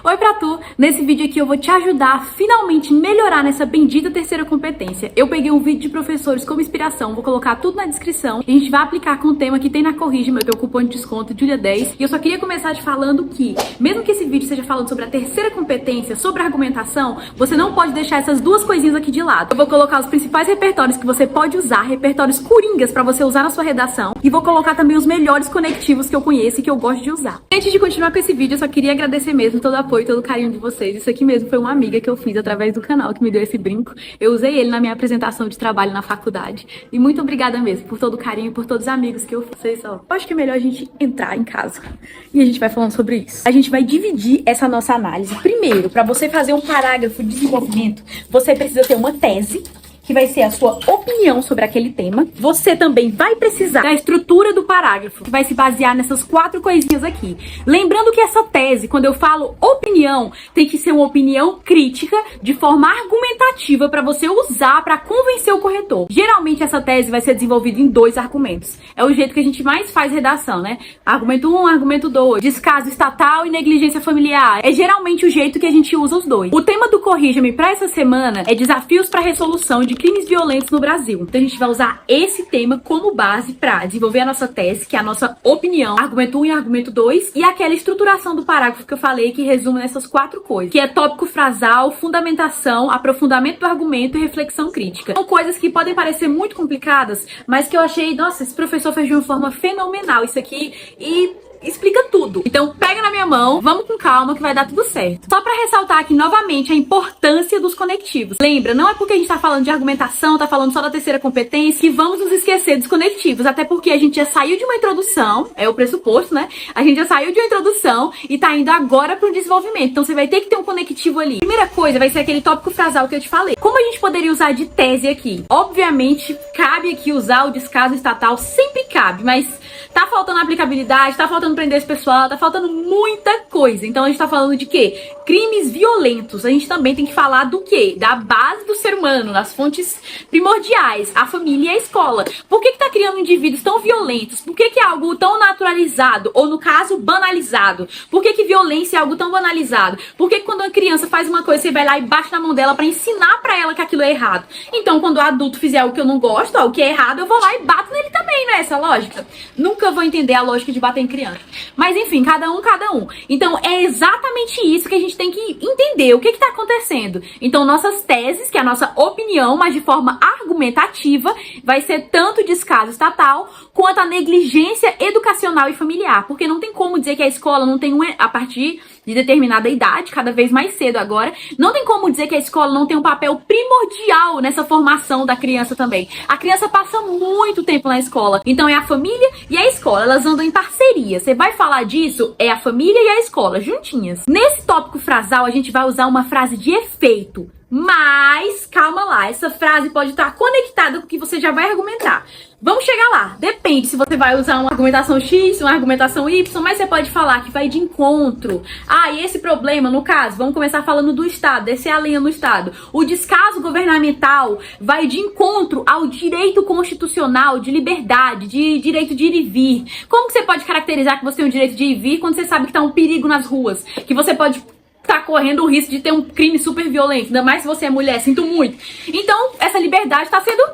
Oi pra tu! Nesse vídeo aqui eu vou te ajudar a finalmente melhorar nessa bendita terceira competência. Eu peguei um vídeo de professores como inspiração, vou colocar tudo na descrição e a gente vai aplicar com o tema que tem na Corrige-me. Eu tenho cupom de desconto Julia10 e eu só queria começar te falando que, mesmo que esse vídeo seja falando sobre a terceira competência, sobre argumentação, você não pode deixar essas duas coisinhas aqui de lado. Eu vou colocar os principais repertórios que você pode usar, repertórios coringas pra você usar na sua redação, e vou colocar também os melhores conectivos que eu conheço e que eu gosto de usar. Antes de continuar com esse vídeo, eu só queria agradecer mesmo todo o apoio, todo o carinho de vocês. Isso aqui mesmo foi uma amiga que eu fiz através do canal que me deu esse brinco. Eu usei ele na minha apresentação de trabalho na faculdade. E muito obrigada mesmo por todo o carinho, por todos os amigos que eu fiz. Eu acho que é melhor a gente entrar em casa e a gente vai falando sobre isso. A gente vai dividir essa nossa análise. Primeiro, para você fazer um parágrafo de desenvolvimento, você precisa ter uma tese, que vai ser a sua opinião sobre aquele tema. Você também vai precisar da estrutura do parágrafo, que vai se basear nessas 4 coisinhas aqui. Lembrando que essa tese, quando eu falo opinião, tem que ser uma opinião crítica, de forma argumentativa, para você usar para convencer o corretor. Geralmente essa tese vai ser desenvolvida em 2 argumentos. É o jeito que a gente mais faz redação, né? Argumento 1, argumento 2, descaso estatal e negligência familiar. É geralmente o jeito que a gente usa os 2. O tema do Corrija-me para essa semana é desafios para resolução de crimes violentos no Brasil. Então a gente vai usar esse tema como base para desenvolver a nossa tese, que é a nossa opinião, argumento 1 e argumento 2, e aquela estruturação do parágrafo que eu falei, que resume nessas 4 coisas, que é tópico frasal, fundamentação, aprofundamento do argumento e reflexão crítica. São coisas que podem parecer muito complicadas, mas que eu achei, nossa, esse professor fez de uma forma fenomenal isso aqui e explica tudo. Então pega na minha mão, vamos com calma que vai dar tudo certo. Só pra ressaltar aqui novamente a importância dos conectivos. Lembra, não é porque a gente tá falando de argumentação, tá falando só da terceira competência, que vamos nos esquecer dos conectivos. Até porque a gente já saiu de uma introdução, é o pressuposto, né? A gente já saiu de uma introdução e tá indo agora pro desenvolvimento. Então você vai ter que ter um conectivo ali. Primeira coisa vai ser aquele tópico frasal que eu te falei. Como a gente poderia usar de tese aqui? Obviamente, cabe aqui usar o descaso estatal, sempre cabe, mas tá faltando aplicabilidade, tá faltando prender esse pessoal, tá faltando muita coisa. Então a gente tá falando de quê? Crimes violentos. A gente também tem que falar do quê? Da base do ser humano, das fontes primordiais, a família e a escola. Por que tá criando indivíduos tão violentos? Por que é algo tão naturalizado? Ou no caso, banalizado? Por que violência é algo tão banalizado? Por que quando uma criança faz uma coisa, você vai lá e bate na mão dela pra ensinar pra ela que aquilo é errado? Então quando o adulto fizer algo que eu não gosto, o que é errado, eu vou lá e bato nele também, não é essa a lógica? Nunca vou entender a lógica de bater em criança. Mas enfim, cada um. Então é exatamente isso que a gente tem que entender. O que tá acontecendo? Então nossas teses, que é a nossa opinião, mas de forma argumentativa, vai ser tanto descaso estatal quanto a negligência educacional e familiar. Porque não tem como dizer que a escola não tem a partir de determinada idade, cada vez mais cedo agora, não tem como dizer que a escola não tem um papel primordial nessa formação da criança também. A criança passa muito tempo na escola, então é a família e a escola, elas andam em parceria. Você vai falar disso, é a família e a escola, juntinhas. Nesse tópico frasal, a gente vai usar uma frase de efeito. Mas, calma lá, essa frase pode estar conectada com o que você já vai argumentar. Vamos chegar lá. Depende se você vai usar uma argumentação X, uma argumentação Y, mas você pode falar que vai de encontro. E esse problema, no caso, vamos começar falando do Estado, descer a linha no Estado. O descaso governamental vai de encontro ao direito constitucional de liberdade, de direito de ir e vir. Como que você pode caracterizar que você tem o direito de ir e vir quando você sabe que tá um perigo nas ruas? Que você pode tá correndo o risco de ter um crime super violento, ainda mais se você é mulher, sinto muito. Então, essa liberdade tá sendo,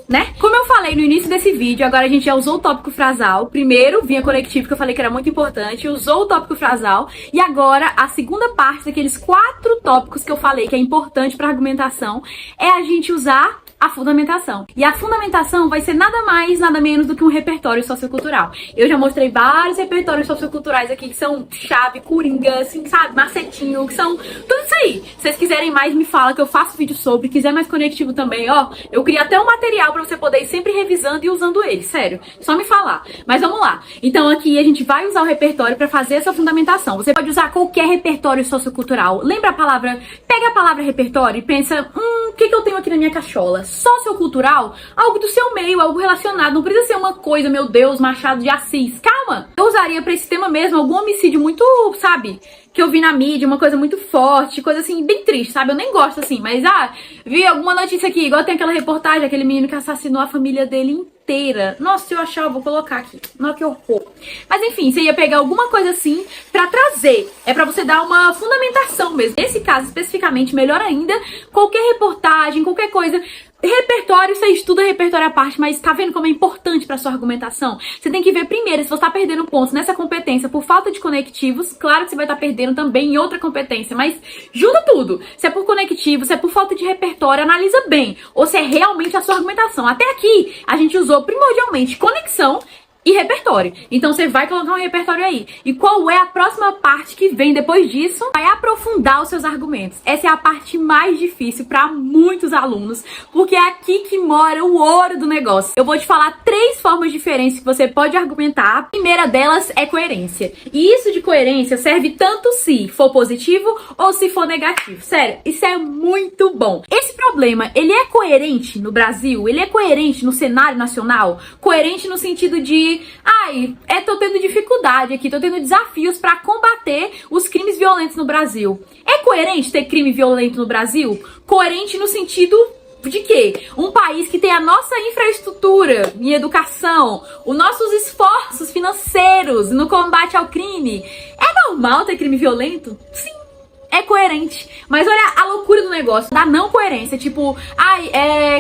né? Como eu falei no início desse vídeo, agora a gente já usou o tópico frasal. Primeiro vinha conectivo, que eu falei que era muito importante, usou o tópico frasal. E agora, a segunda parte daqueles 4 tópicos que eu falei que é importante pra argumentação é a gente usar a fundamentação. E a fundamentação vai ser nada mais, nada menos do que um repertório sociocultural. Eu já mostrei vários repertórios socioculturais aqui que são chave, coringa, assim, sabe, macetinho, que são tudo isso aí. Se vocês quiserem mais, me fala que eu faço vídeo sobre. Quiser mais conectivo também, eu criei até um material pra você poder ir sempre revisando e usando ele, sério. Só me falar. Mas vamos lá. Então aqui a gente vai usar o repertório pra fazer essa fundamentação. Você pode usar qualquer repertório sociocultural. Lembra a palavra, pega a palavra repertório e pensa, o que eu tenho aqui na minha cachola? Sociocultural, algo do seu meio, algo relacionado, não precisa ser uma coisa, meu Deus, Machado de Assis, calma, eu usaria pra esse tema mesmo algum homicídio muito, sabe, que eu vi na mídia, uma coisa muito forte, coisa assim, bem triste, sabe, eu nem gosto assim, mas vi alguma notícia aqui, igual tem aquela reportagem, aquele menino que assassinou a família dele inteira. Nossa, se eu achar, eu vou colocar aqui. Nossa, que horror. Mas enfim, você ia pegar alguma coisa assim pra trazer. É pra você dar uma fundamentação mesmo. Nesse caso, especificamente, melhor ainda, qualquer reportagem, qualquer coisa... Repertório, você estuda repertório à parte, mas tá vendo como é importante pra sua argumentação? Você tem que ver primeiro se você tá perdendo pontos nessa competência por falta de conectivos. Claro que você vai estar perdendo também em outra competência, mas junta tudo. Se é por conectivo, se é por falta de repertório, analisa bem. Ou se é realmente a sua argumentação. Até aqui, a gente usou primordialmente conexão e repertório. Então você vai colocar um repertório aí. E qual é a próxima parte que vem depois disso? Vai aprofundar os seus argumentos. Essa é a parte mais difícil para muitos alunos, porque é aqui que mora o ouro do negócio. Eu vou te falar 3 formas diferentes que você pode argumentar. A primeira delas é coerência. E isso de coerência serve tanto se for positivo ou se for negativo. Sério, isso é muito bom. Esse problema, ele é coerente no Brasil? Ele é coerente no cenário nacional? Coerente no sentido de tô tendo dificuldade aqui, tô tendo desafios para combater os crimes violentos no Brasil. É coerente ter crime violento no Brasil? Coerente no sentido de quê? Um país que tem a nossa infraestrutura em educação, os nossos esforços financeiros no combate ao crime. É normal ter crime violento? Sim. É coerente. Mas olha a loucura do negócio, da não coerência. Tipo,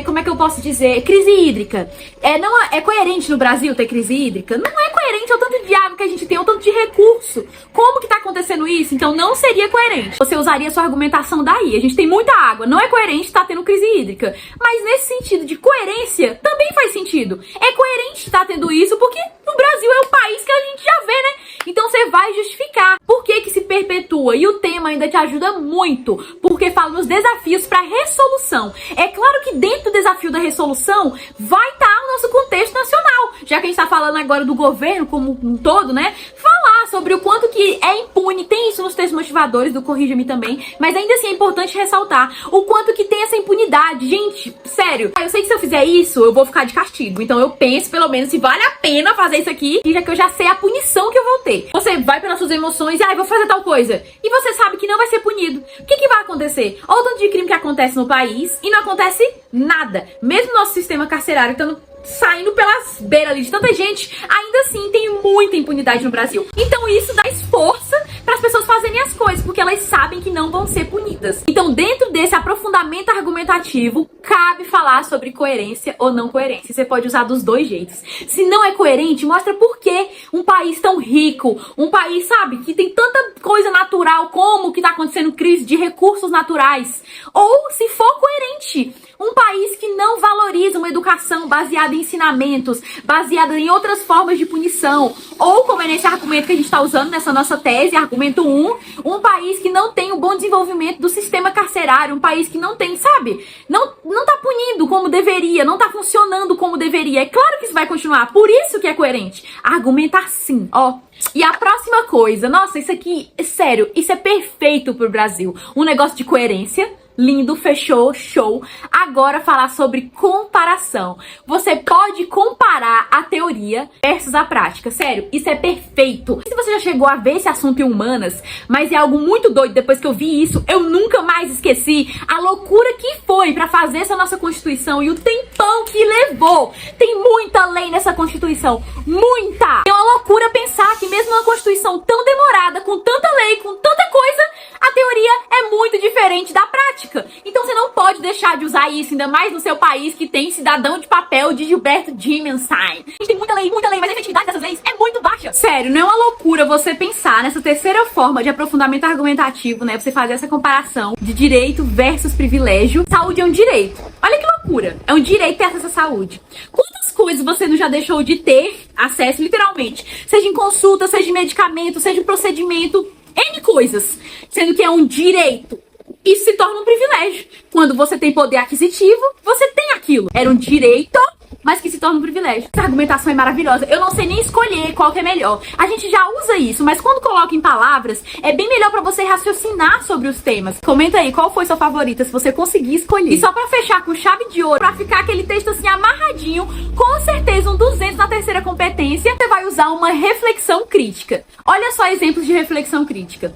como é que eu posso dizer? Crise hídrica. É coerente no Brasil ter crise hídrica? Não é coerente, é o tanto de água que a gente tem, é o tanto de recurso. Como que tá acontecendo isso? Então não seria coerente. Você usaria sua argumentação daí. A gente tem muita água, não é coerente estar tendo crise hídrica. Mas nesse sentido de coerência, também faz sentido. É coerente estar tendo isso porque no Brasil é o país que a gente já vê, né? Então você vai justificar por que se perpetua. E o tema ainda te ajuda muito, porque fala nos desafios para resolução. É claro que dentro do desafio da resolução vai estar o nosso contexto nacional, já que a gente está falando agora do governo como um todo, né? Falar sobre o quanto que é impune, tem isso nos textos motivadores do Corrija-me também, mas ainda assim é importante ressaltar o quanto que tem essa impunidade. Gente, sério, eu sei que se eu fizer isso, eu vou ficar de castigo, então eu penso pelo menos se vale a pena fazer isso aqui, já que eu já sei a punição que eu vou ter. Você vai pelas suas emoções e vou fazer tal coisa, e você sabe que não vai ser punido. O que vai acontecer? Olha o tanto de crime que acontece no país e não acontece nada. Mesmo nosso sistema carcerário estando saindo pelas beiras ali de tanta gente, ainda assim tem muita impunidade no Brasil. Então isso dá força para as pessoas fazerem as coisas, porque elas sabem que não vão ser punidas. Então dentro desse aprofundamento argumentativo, cabe falar sobre coerência ou não coerência. Você pode usar dos 2 jeitos. Se não é coerente, mostra por que um país tão rico, um país, sabe, que tem tanta coisa natural como que tá acontecendo crise de recursos naturais. Ou se for coerente, um país que não valoriza uma educação baseada em ensinamentos, baseada em outras formas de punição, ou como é nesse argumento que a gente está usando nessa nossa tese, argumento 1, um país que não tem um bom desenvolvimento do sistema carcerário, um país que não tem, sabe, não tá punindo como deveria, não tá funcionando como deveria. É claro que isso vai continuar, por isso que é coerente. Argumentar sim, ó. E a próxima coisa, nossa, isso aqui, sério, isso é perfeito pro Brasil. Um negócio de coerência. Lindo, fechou, show. Agora falar sobre comparação. Você pode comparar a teoria versus a prática. Sério, isso é perfeito. Se você já chegou a ver esse assunto em humanas, mas é algo muito doido, depois que eu vi isso, eu nunca mais esqueci a loucura que foi pra fazer essa nossa Constituição e o tempão que levou. Tem muita lei nessa Constituição, muita! É uma loucura pensar que mesmo uma Constituição tão demorada, com tanta lei, com tanta coisa, a teoria é muito diferente da prática. Então você não pode deixar de usar isso, ainda mais no seu país que tem cidadão de papel de Gilberto Dimenstein. A gente tem muita lei, mas a efetividade dessas leis é muito baixa. Sério, não é uma loucura você pensar nessa terceira forma de aprofundamento argumentativo, né? Você fazer essa comparação de direito versus privilégio. Saúde é um direito. Olha que loucura. É um direito ter acesso à saúde. Quantas coisas você não já deixou de ter acesso, literalmente? Seja em consulta, seja em medicamento, seja em procedimento, N coisas. Sendo que é um direito. Isso se torna um privilégio. Quando você tem poder aquisitivo, você tem aquilo. Era um direito, mas que se torna um privilégio. Essa argumentação é maravilhosa. Eu não sei nem escolher qual que é melhor. A gente já usa isso, mas quando coloca em palavras, é bem melhor pra você raciocinar sobre os temas. Comenta aí qual foi sua favorita, se você conseguir escolher. E só pra fechar com chave de ouro, pra ficar aquele texto assim amarradinho, com certeza um 200 na terceira competência, você vai usar uma reflexão crítica. Olha só exemplos de reflexão crítica.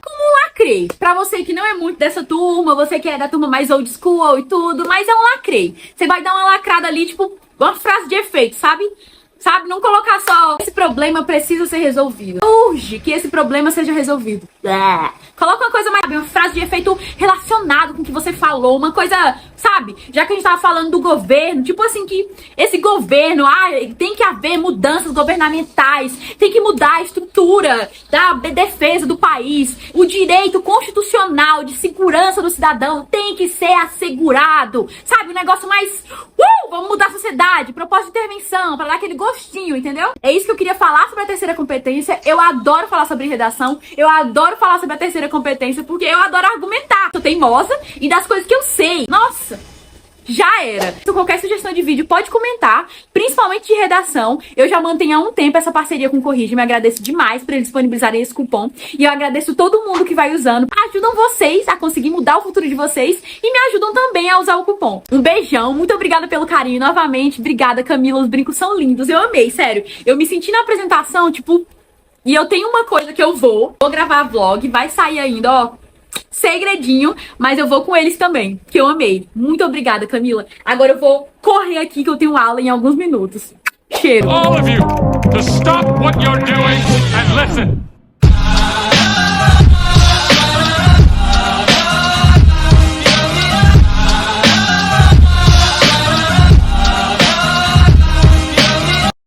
Como um lacrei. Pra você que não é muito dessa turma, você que é da turma mais old school e tudo, mas é um lacrei. Você vai dar uma lacrada ali, tipo, uma frase de efeito, sabe? Sabe, não colocar só esse problema precisa ser resolvido. Urge que esse problema seja resolvido. Coloca uma coisa mais, uma frase de efeito relacionado com o que você falou, uma coisa, sabe? Já que a gente tava falando do governo, tipo assim, que esse governo, tem que haver mudanças governamentais, tem que mudar a estrutura da defesa do país, o direito constitucional de segurança do cidadão tem que ser assegurado, sabe? Um negócio mais, vamos mudar a sociedade, propósito de intervenção, pra dar aquele gostinho, entendeu? É isso que eu queria falar sobre a terceira competência. Eu adoro falar sobre redação, eu adoro falar sobre a terceira competência, porque eu adoro argumentar. Sou teimosa e das coisas que eu sei. Nossa, já era. Se qualquer sugestão de vídeo pode comentar, principalmente de redação. Eu já mantenho há um tempo essa parceria com o Corrige, me agradeço demais por eles disponibilizarem esse cupom. E eu agradeço todo mundo que vai usando. Ajudam vocês a conseguir mudar o futuro de vocês e me ajudam também a usar o cupom. Um beijão, muito obrigada pelo carinho novamente. Obrigada, Camila, os brincos são lindos. Eu amei, sério. Eu me senti na apresentação, tipo... E eu tenho uma coisa que eu vou gravar vlog, vai sair ainda, ó, segredinho, mas eu vou com eles também, que eu amei. Muito obrigada, Camila. Agora eu vou correr aqui que eu tenho aula em alguns minutos. Cheiro. All of you, to stop what you're doing and listen.